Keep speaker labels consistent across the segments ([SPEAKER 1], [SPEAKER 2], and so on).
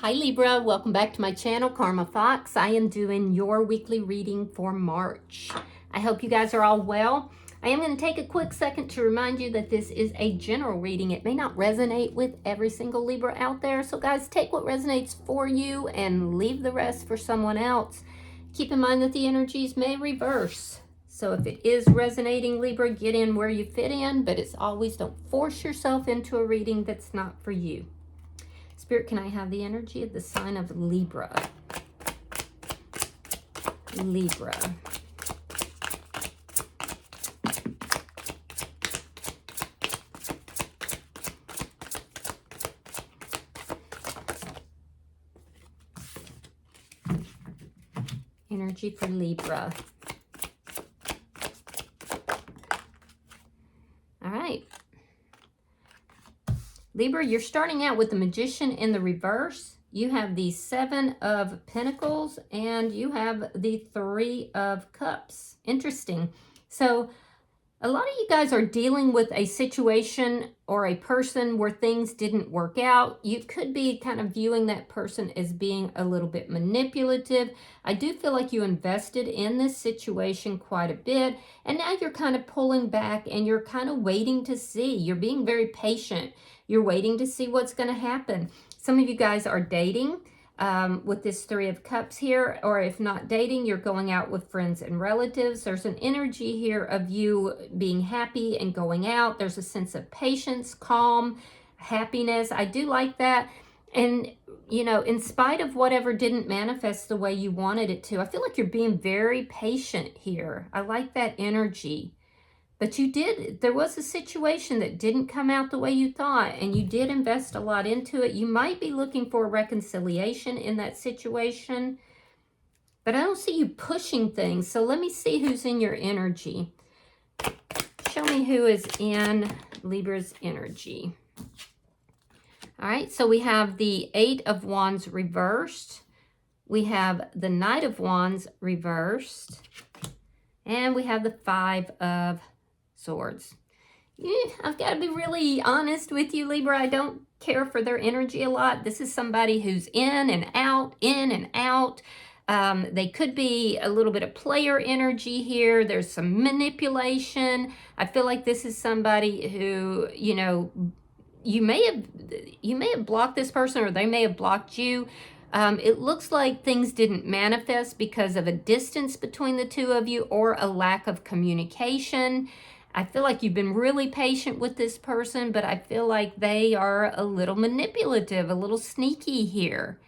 [SPEAKER 1] Hi Libra, welcome back to my channel, Karma Fox. I am doing your weekly reading for March. I hope you guys are all well. I am going to take a quick second to remind you that this is a general reading. It may not resonate with every single Libra out there. So guys, take what resonates for you and leave the rest for someone else. Keep in mind that the energies may reverse. So if it is resonating, Libra, get in where you fit in, but it's always don't force yourself into a reading that's not for you. Spirit, can I have the energy of the sign of Libra? Libra. Energy for Libra. All right. Libra, you're starting out with the Magician in the reverse. You have the Seven of Pentacles and you have the Three of Cups. Interesting. So a lot of you guys are dealing with a situation or a person where things didn't work out. You could be kind of viewing that person as being a little bit manipulative. I do feel like you invested in this situation quite a bit, and now you're kind of pulling back and you're kind of waiting to see. You're being very patient. You're waiting to see what's going to happen. Some of you guys are dating with this Three of Cups here, or if not dating, you're going out with friends and relatives. There's an energy here of you being happy and going out. There's a sense of patience, calm, happiness. I do like that. And, you know, in spite of whatever didn't manifest the way you wanted it to, I feel like you're being very patient here. I like that energy. But you did, there was a situation that didn't come out the way you thought, and you did invest a lot into it. You might be looking for a reconciliation in that situation, but I don't see you pushing things. So let me see who's in your energy. Show me who is in Libra's energy. All right, so we have the Eight of Wands reversed. We have the Knight of Wands reversed. And we have the Five of Swords. I've got to be really honest with you, Libra. I don't care for their energy a lot. This is somebody who's in and out, in and out. They could be a little bit of player energy here. There's some manipulation. I feel like this is somebody who, you know, you may have blocked this person, or they may have blocked you. It looks like things didn't manifest because of a distance between the two of you or a lack of communication. I feel like you've been really patient with this person, but I feel like they are a little manipulative, a little sneaky here.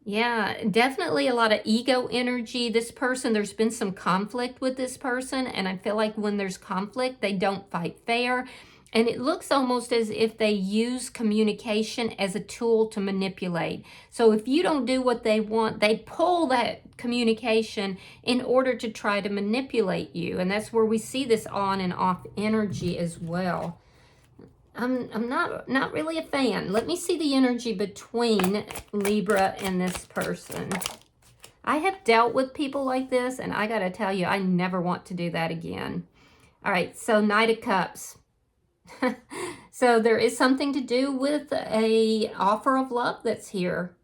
[SPEAKER 1] Yeah, definitely a lot of ego energy. This person, there's been some conflict with this person, and I feel like when there's conflict, they don't fight fair. And it looks almost as if they use communication as a tool to manipulate. So if you don't do what they want, they pull that communication in order to try to manipulate you. And that's where we see this on and off energy as well. I'm not really a fan. Let me see the energy between Libra and this person. I have dealt with people like this, and I got to tell you, I never want to do that again. All right, so Knight of Cups. So there is something to do with a offer of love that's here.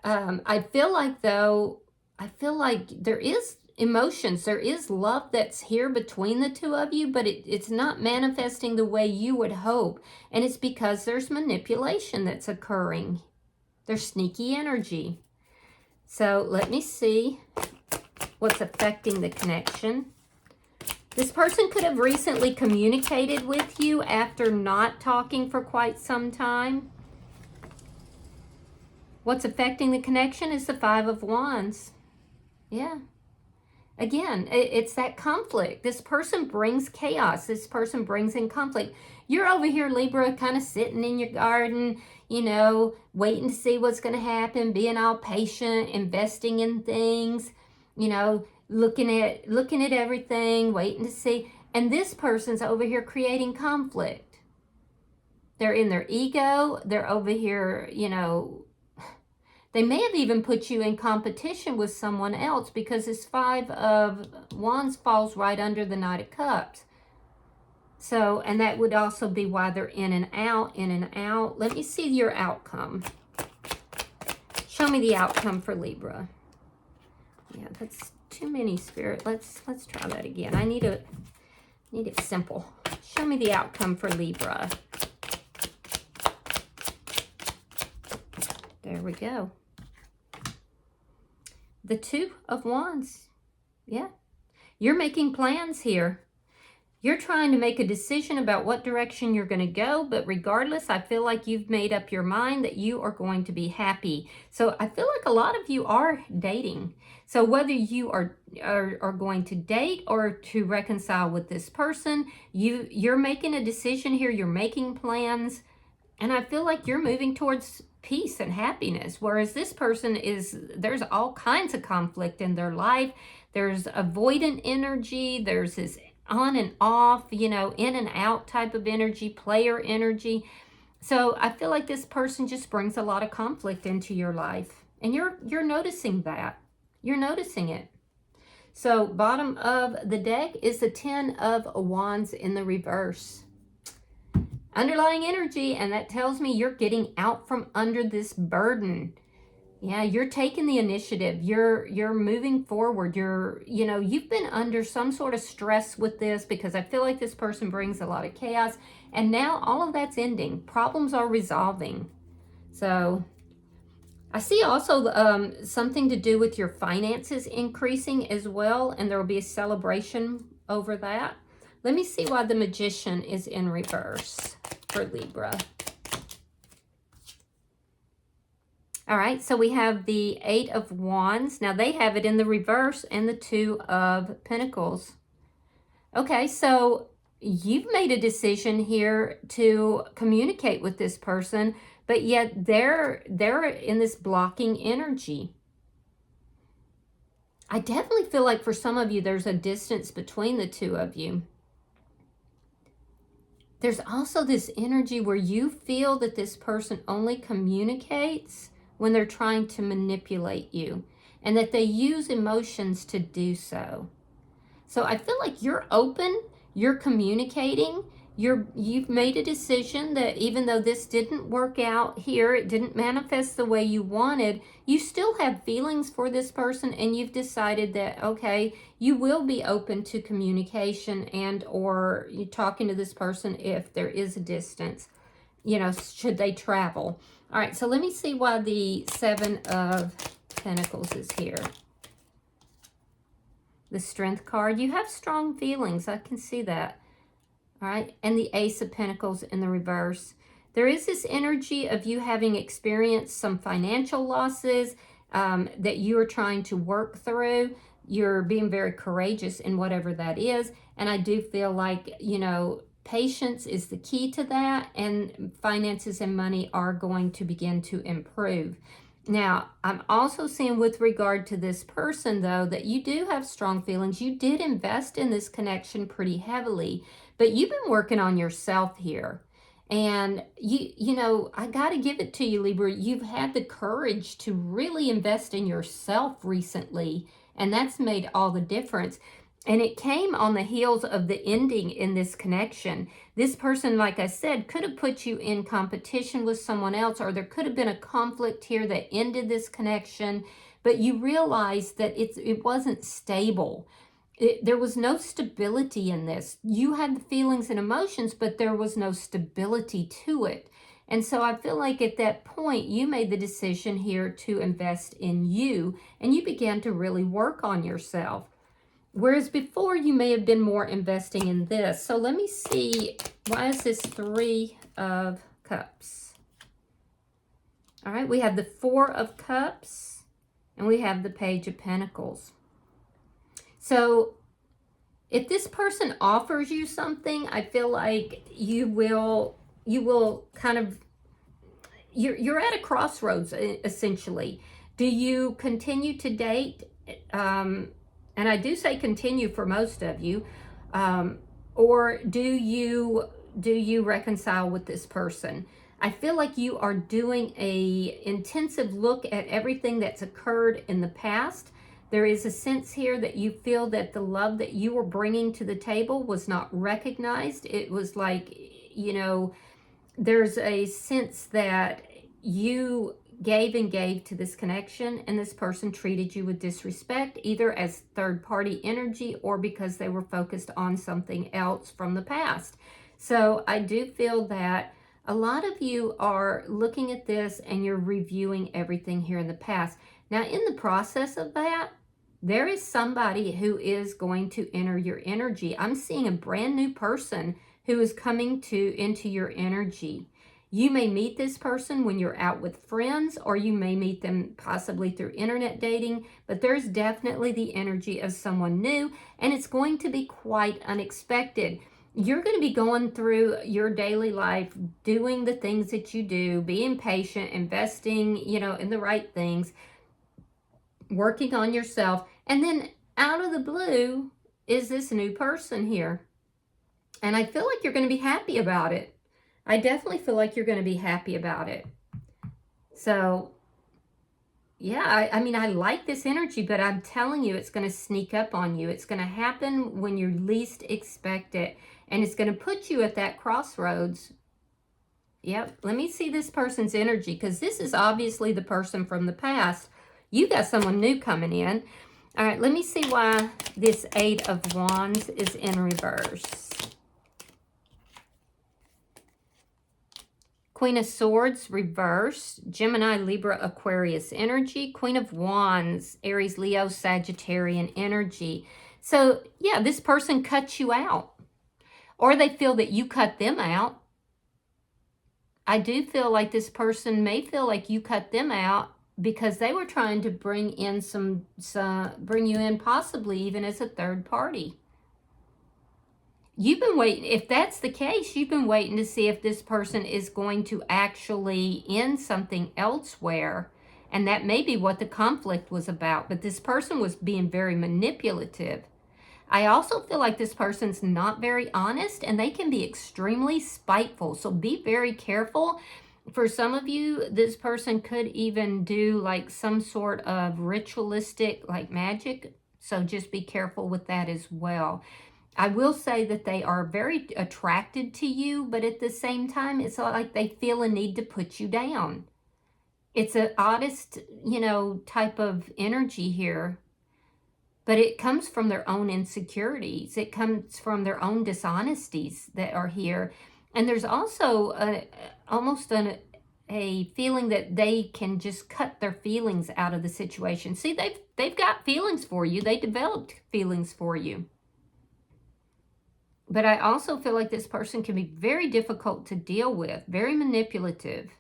[SPEAKER 1] I feel like there is emotions, there is love that's here between the two of you, but it's not manifesting the way you would hope. And it's because there's manipulation that's occurring. There's sneaky energy. So let me see what's affecting the connection. This person could have recently communicated with you after not talking for quite some time. What's affecting the connection is the Five of Wands. Yeah. Again, it's that conflict. This person brings chaos. This person brings in conflict. You're over here, Libra, kind of sitting in your garden, you know, waiting to see what's going to happen, being all patient, investing in things, you know, looking at everything, waiting to see. And this person's over here creating conflict. They're in their ego. They're over here, you know, they may have even put you in competition with someone else, because this Five of Wands falls right under the Knight of Cups. So, and that would also be why they're in and out, in and out. Let me see your outcome. Show me the outcome for Libra. Yeah, that's too many, Spirit. Let's try that again. I need it simple. Show me the outcome for Libra. There we go. The Two of Wands. Yeah. You're making plans here. You're trying to make a decision about what direction you're going to go, but regardless, I feel like you've made up your mind that you are going to be happy. So I feel like a lot of you are dating. So whether you are going to date or to reconcile with this person, you're making a decision here, you're making plans, and I feel like you're moving towards peace and happiness, whereas this person there's all kinds of conflict in their life. There's avoidant energy, there's this on and off, you know, in and out type of energy, player energy. So I feel like this person just brings a lot of conflict into your life, and you're noticing that. You're noticing it. So bottom of the deck is the Ten of Wands in the reverse. Underlying energy, and that tells me you're getting out from under this burden. Yeah, you're taking the initiative. You're moving forward. You've been under some sort of stress with this because I feel like this person brings a lot of chaos, and now all of that's ending. Problems are resolving. So I see also something to do with your finances increasing as well, and there will be a celebration over that. Let me see why the Magician is in reverse for Libra. All right, so we have the Eight of Wands. Now they have it in the reverse and the Two of Pentacles. Okay, so you've made a decision here to communicate with this person, but yet they're in this blocking energy. I definitely feel like for some of you, there's a distance between the two of you. There's also this energy where you feel that this person only communicates when they're trying to manipulate you, and that they use emotions to do so. So I feel like you're open, you're communicating, you've made a decision that even though this didn't work out here, it didn't manifest the way you wanted, you still have feelings for this person, and you've decided that, okay, you will be open to communication and or you talking to this person if there is a distance, you know, should they travel. All right, so let me see why the Seven of Pentacles is here. The Strength card. You have strong feelings. I can see that. All right, and the Ace of Pentacles in the reverse. There is this energy of you having experienced some financial losses that you are trying to work through. You're being very courageous in whatever that is. And I do feel like, you know, patience is the key to that, and finances and money are going to begin to improve. Now, I'm also seeing with regard to this person, though, that you do have strong feelings. You did invest in this connection pretty heavily, but you've been working on yourself here. And, you know, I got to give it to you, Libra. You've had the courage to really invest in yourself recently, and that's made all the difference. And it came on the heels of the ending in this connection. This person, like I said, could have put you in competition with someone else, or there could have been a conflict here that ended this connection, but you realized that it wasn't stable. There was no stability in this. You had the feelings and emotions, but there was no stability to it. And so I feel like at that point, you made the decision here to invest in you, and you began to really work on yourself. Whereas before, you may have been more investing in this. So let me see, why is this Three of Cups? All right, we have the Four of Cups, and we have the Page of Pentacles. So if this person offers you something, I feel like you will kind of, you're at a crossroads, essentially. Do you continue to date? And I do say continue for most of you, or do you reconcile with this person? I feel like you are doing a intensive look at everything that's occurred in the past. There is a sense here that you feel that the love that you were bringing to the table was not recognized. It was like, you know, there's a sense that you gave and gave to this connection, and this person treated you with disrespect, either as third-party energy or because they were focused on something else from the past. So I do feel that a lot of you are looking at this and you're reviewing everything here in the past. Now, in the process of that, there is somebody who is going to enter your energy. I'm seeing a brand new person who is coming into your energy. You may meet this person when you're out with friends, or you may meet them possibly through internet dating, but there's definitely the energy of someone new, and it's going to be quite unexpected. You're going to be going through your daily life, doing the things that you do, being patient, investing, in the right things, working on yourself, and then out of the blue is this new person here. And I feel like you're going to be happy about it. I definitely feel like you're going to be happy about it. So, yeah, I mean, I like this energy, but I'm telling you, it's going to sneak up on you. It's going to happen when you least expect it. And it's going to put you at that crossroads. Yep, let me see this person's energy, because this is obviously the person from the past. You got someone new coming in. All right, let me see why this 8 of Wands is in reverse. Queen of Swords, reverse. Gemini, Libra, Aquarius energy. Queen of Wands, Aries, Leo, Sagittarian energy. So, yeah, this person cut you out. Or they feel that you cut them out. I do feel like this person may feel like you cut them out because they were trying to bring in bring you in possibly even as a third party. You've been waiting, if that's the case, you've been waiting to see if this person is going to actually end something elsewhere. And that may be what the conflict was about. But this person was being very manipulative. I also feel like this person's not very honest, and they can be extremely spiteful. So be very careful. For some of you, this person could even do like some sort of ritualistic like magic. So just be careful with that as well. I will say that they are very attracted to you, but at the same time, it's like they feel a need to put you down. It's an oddest, type of energy here, but it comes from their own insecurities. It comes from their own dishonesties that are here. And there's also almost a feeling that they can just cut their feelings out of the situation. See, they've got feelings for you. They developed feelings for you. But I also feel like this person can be very difficult to deal with, very manipulative.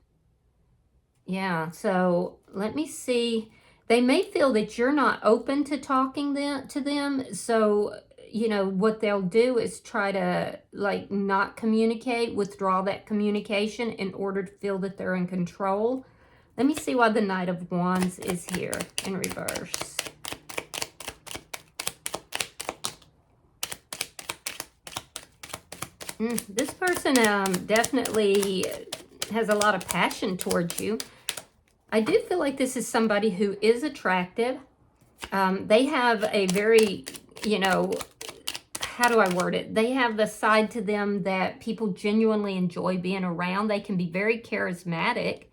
[SPEAKER 1] Yeah, so let me see. They may feel that you're not open to talking to them. So, what they'll do is try to like not communicate, withdraw that communication in order to feel that they're in control. Let me see why the Knight of Wands is here in reverse. This person definitely has a lot of passion towards you. I do feel like this is somebody who is attractive. They have a very, how do I word it? They have the side to them that people genuinely enjoy being around. They can be very charismatic.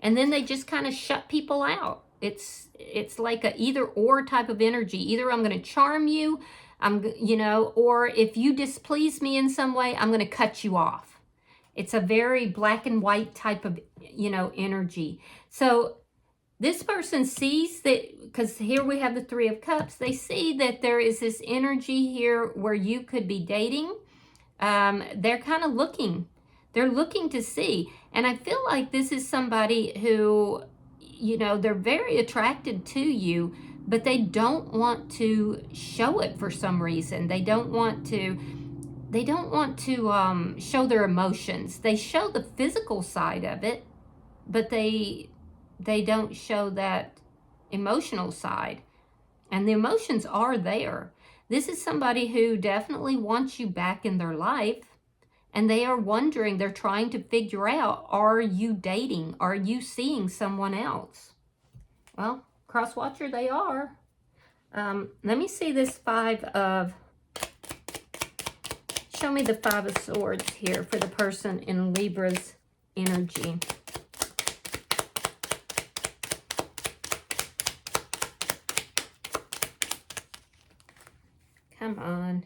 [SPEAKER 1] And then they just kind of shut people out. It's like a either or type of energy. Either I'm going to charm you, or if you displease me in some way, I'm going to cut you off. It's a very black and white type of, energy. So this person sees that, because here we have the 3 of Cups, they see that there is this energy here where you could be dating. They're kind of looking. They're looking to see. And I feel like this is somebody who, they're very attracted to you, but they don't want to show it for some reason. They don't want to show their emotions. They show the physical side of it, but they don't show that emotional side. And the emotions are there. This is somebody who definitely wants you back in their life. And they are wondering, they're trying to figure out, are you dating? Are you seeing someone else? Well, cross-watcher they are. Let me see this 5 of... Show me the 5 of Swords here for the person in Libra's energy. Come on.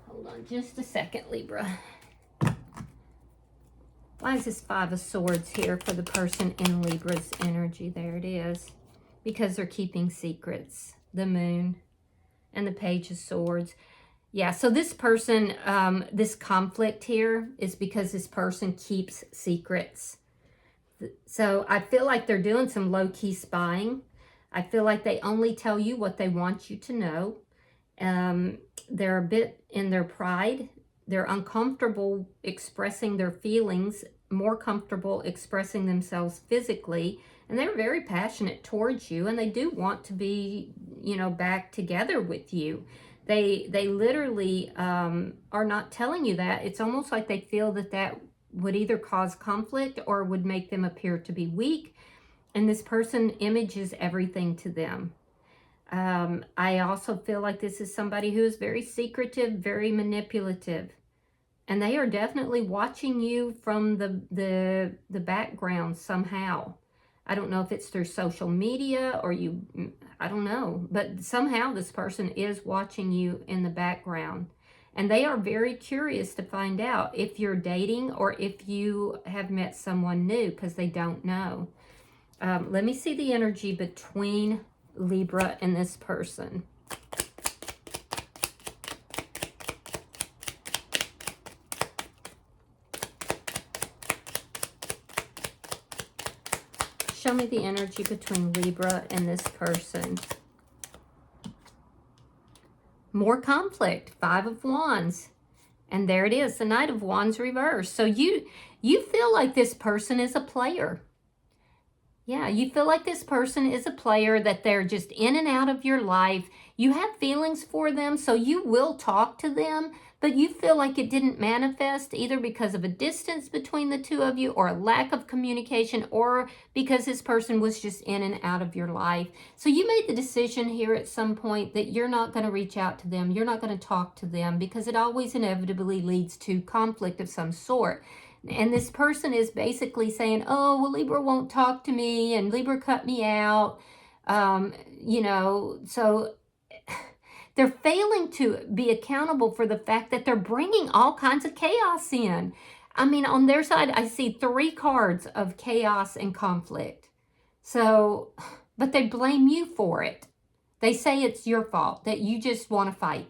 [SPEAKER 1] Hold on just a second, Libra. Why is this Five of Swords here for the person in Libra's energy? There it is. Because they're keeping secrets. The Moon and the Page of Swords. Yeah, so this person, this conflict here is because this person keeps secrets. So I feel like they're doing some low-key spying. I feel like they only tell you what they want you to know. They're a bit in their pride. They're uncomfortable expressing their feelings, more comfortable expressing themselves physically. And they're very passionate towards you, and they do want to be, you know, back together with you. They literally are not telling you that. It's almost like they feel that that would either cause conflict or would make them appear to be weak. And this person images everything to them. I also feel like this is somebody who is very secretive, very manipulative. And they are definitely watching you from the background somehow. I don't know if it's through social media or I don't know. But somehow this person is watching you in the background. And they are very curious to find out if you're dating or if you have met someone new, because they don't know. Let me see the energy between Libra and this person. Show me the energy between Libra and this person. More conflict. Five of Wands. And there it is, the Knight of Wands reversed. So you feel like this person is a player. Yeah, you feel like this person is a player, that they're just in and out of your life. You have feelings for them, so you will talk to them, but you feel like it didn't manifest either because of a distance between the two of you or a lack of communication, or because this person was just in and out of your life. So you made the decision here at some point that you're not going to reach out to them. You're not going to talk to them, because it always inevitably leads to conflict of some sort. And this person is basically saying, oh, well, Libra won't talk to me, and Libra cut me out. You know, so they're failing to be accountable for the fact that they're bringing all kinds of chaos in. I mean, on their side, I see 3 cards of chaos and conflict. So, but they blame you for it. They say it's your fault, that you just want to fight.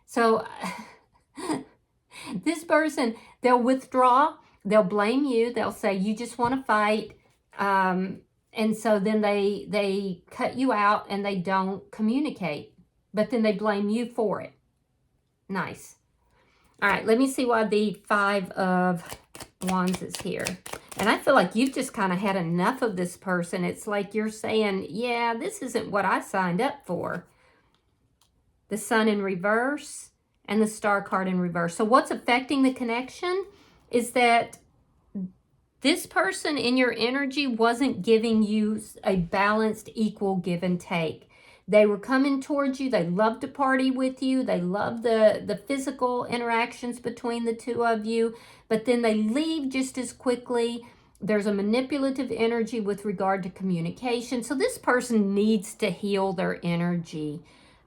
[SPEAKER 1] So this person, they'll withdraw, they'll blame you, they'll say you just want to fight, and so then they cut you out and they don't communicate, but then they blame you for it. Nice. All right, let me see why the Five of Wands is here. And I feel like you've just kind of had enough of this person. It's like you're saying, yeah, this isn't what I signed up for. The Sun in reverse and the Star card in reverse. So what's affecting the connection is that this person in your energy wasn't giving you a balanced, equal give and take. They were coming towards you. They loved to party with you. They loved the physical interactions between the two of you. But then they leave just as quickly. There's a manipulative energy with regard to communication. So this person needs to heal their energy.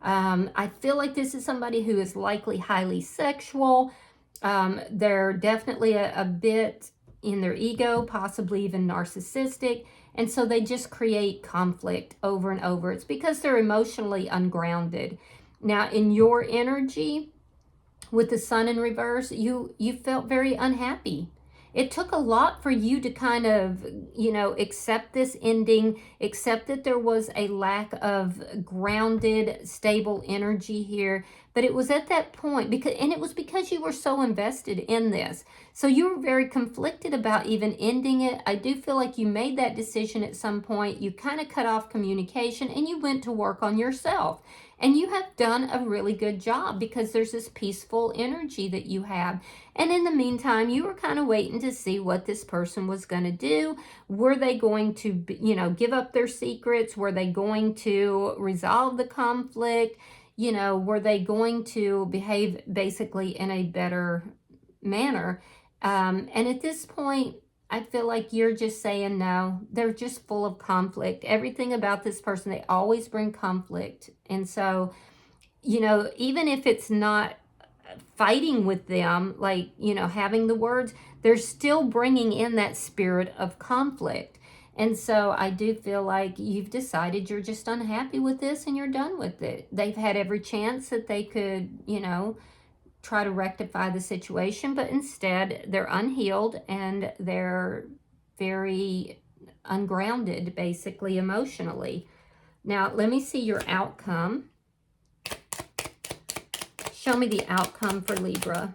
[SPEAKER 1] I feel like this is somebody who is likely highly sexual. They're definitely a bit in their ego, possibly even narcissistic. And so they just create conflict over and over. It's because they're emotionally ungrounded. Now, in your energy, with the Sun in reverse, you felt very unhappy. It took a lot for you to kind of, you know, accept this ending, accept that there was a lack of grounded, stable energy here. But it was at that point, and it was because you were so invested in this. So you were very conflicted about even ending it. I do feel like you made that decision at some point. You kind of cut off communication and you went to work on yourself. And you have done a really good job, because there's this peaceful energy that you have. And in the meantime, you were kind of waiting to see what this person was going to do. Were they going to, you know, give up their secrets? Were they going to resolve the conflict? You know, were they going to behave basically in a better manner? And at this point, I feel like you're just saying no. They're just full of conflict. Everything about this person, they always bring conflict. And so, you know, even if it's not fighting with them, like, you know, having the words, they're still bringing in that spirit of conflict. And so I do feel like you've decided you're just unhappy with this and you're done with it. They've had every chance that they could, you know, try to rectify the situation, but instead they're unhealed and they're very ungrounded, basically, emotionally. Now, let me see your outcome. Show me the outcome for Libra.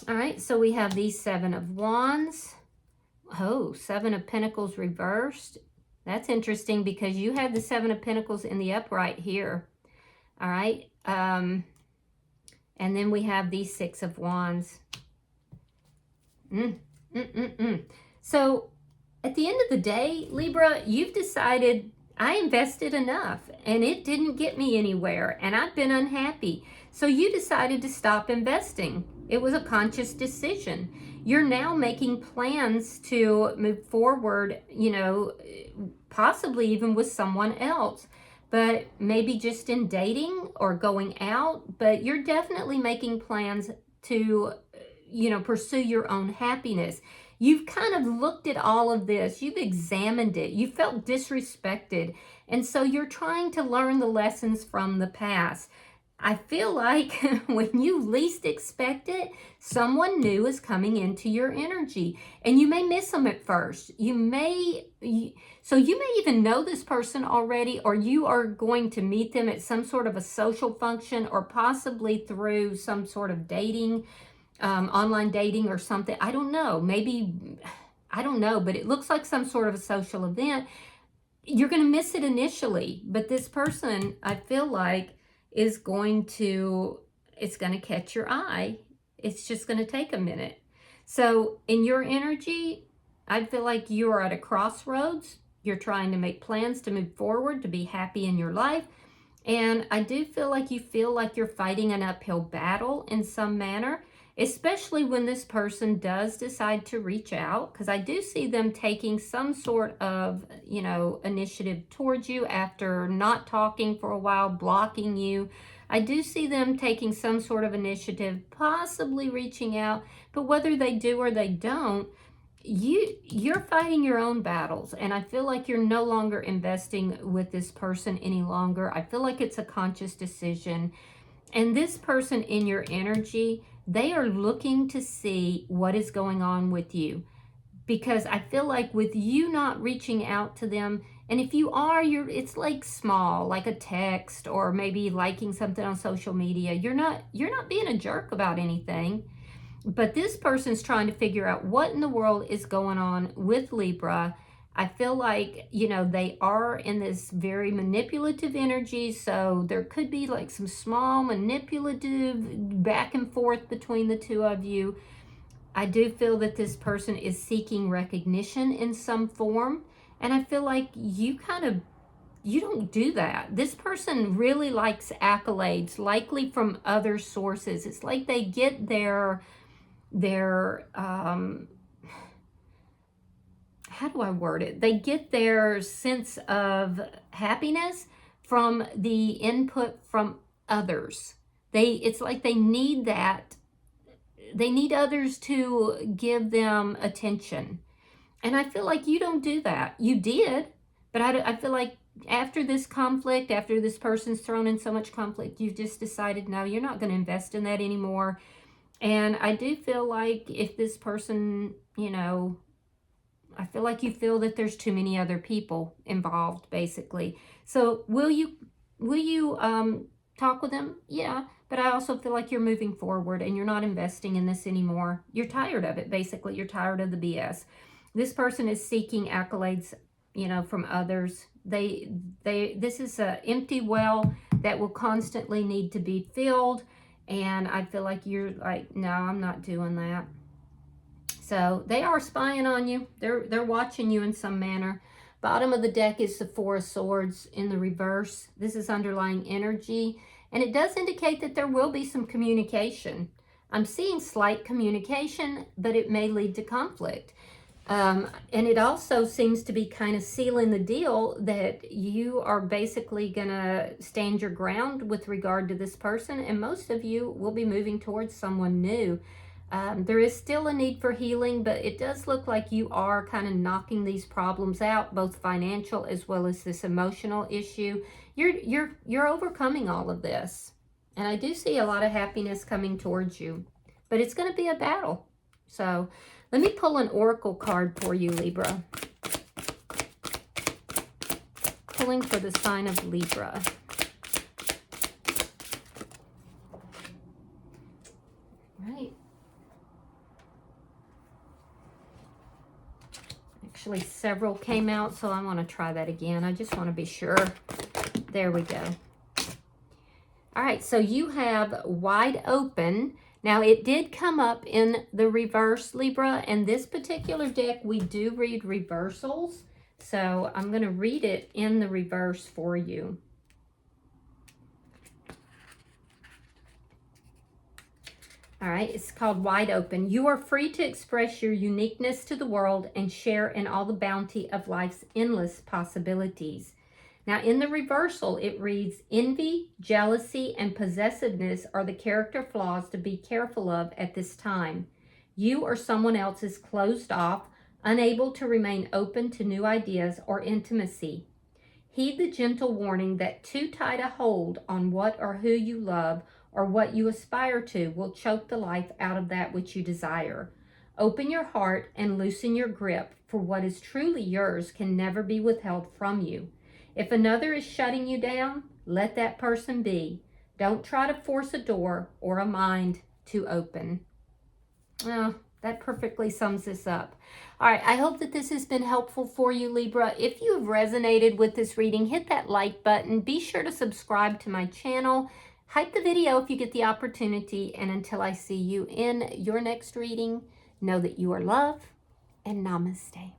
[SPEAKER 1] All right, so we have the Seven of Wands. Oh, Seven of Pentacles reversed. That's interesting because you had the Seven of Pentacles in the upright here. All right. And then we have the Six of Wands. So at the end of the day, Libra, you've decided I invested enough and it didn't get me anywhere and I've been unhappy. So you decided to stop investing. It was a conscious decision. You're now making plans to move forward, you know, possibly even with someone else, but maybe just in dating or going out. But you're definitely making plans to, you know, pursue your own happiness. You've kind of looked at all of this. You've examined it. You felt disrespected. And so you're trying to learn the lessons from the past. I feel like when you least expect it, someone new is coming into your energy. And you may miss them at first. So you may even know this person already, or you are going to meet them at some sort of a social function, or possibly through some sort of dating, online dating or something. I don't know. Maybe, I don't know, but it looks like some sort of a social event. You're going to miss it initially, but this person, I feel like, is going to, it's going to catch your eye. It's just going to take a minute. So in your energy, I feel like you are at a crossroads. You're trying to make plans to move forward, to be happy in your life. And I do feel like you feel like you're fighting an uphill battle in some manner, especially when this person does decide to reach out, because I do see them taking some sort of, you know, initiative towards you after not talking for a while, blocking you. I do see them taking some sort of initiative, possibly reaching out, but whether they do or they don't, you're fighting your own battles, and I feel like you're no longer investing with this person any longer. I feel like it's a conscious decision. And this person in your energy, they are looking to see what is going on with you, because I feel like with you not reaching out to them, and if you are, it's like small, like a text or maybe liking something on social media. You're not being a jerk about anything, but this person's trying to figure out what in the world is going on with Libra. I feel like, you know, they are in this very manipulative energy, so there could be like some small manipulative back and forth between the two of you. I do feel that this person is seeking recognition in some form, and I feel like you don't do that. This person really likes accolades, likely from other sources. It's like they get their how do I word it? They get their sense of happiness from the input from others. It's like they need that. They need others to give them attention. And I feel like you don't do that. You did, but I feel like after this conflict, after this person's thrown in so much conflict, you've just decided, no, you're not going to invest in that anymore. And I do feel like if this person, you know, I feel like you feel that there's too many other people involved, basically. So will you talk with them? Yeah, but I also feel like you're moving forward and you're not investing in this anymore. You're tired of it, basically. You're tired of the BS. This person is seeking accolades, you know, from others. This is an empty well that will constantly need to be filled. And I feel like you're like, no, I'm not doing that. So they are spying on you. They're watching you in some manner. Bottom of the deck is the Four of Swords in the reverse. This is underlying energy. And it does indicate that there will be some communication. I'm seeing slight communication, but it may lead to conflict. And it also seems to be kind of sealing the deal that you are basically going to stand your ground with regard to this person. And most of you will be moving towards someone new. There is still a need for healing, but it does look like you are kind of knocking these problems out, both financial as well as this emotional issue. You're overcoming all of this. And I do see a lot of happiness coming towards you, but it's going to be a battle. So let me pull an oracle card for you, Libra. Pulling for the sign of Libra. Right. Actually, several came out, so I want to try that again. I just want to be sure. There we go. All right, so you have wide open. Now, it did come up in the reverse, Libra, and this particular deck, we do read reversals. So I'm going to read it in the reverse for you. All right, it's called Wide Open. You are free to express your uniqueness to the world and share in all the bounty of life's endless possibilities. Now, in the reversal, it reads, envy, jealousy, and possessiveness are the character flaws to be careful of at this time. You or someone else is closed off, unable to remain open to new ideas or intimacy. Heed the gentle warning that too tight a hold on what or who you love or what you aspire to will choke the life out of that which you desire. Open your heart and loosen your grip, for what is truly yours can never be withheld from you. If another is shutting you down, let that person be. Don't try to force a door or a mind to open. Oh, that perfectly sums this up. All right, I hope that this has been helpful for you, Libra. If you have resonated with this reading, hit that like button. Be sure to subscribe to my channel. Hype the video if you get the opportunity. And until I see you in your next reading, know that you are loved and namaste.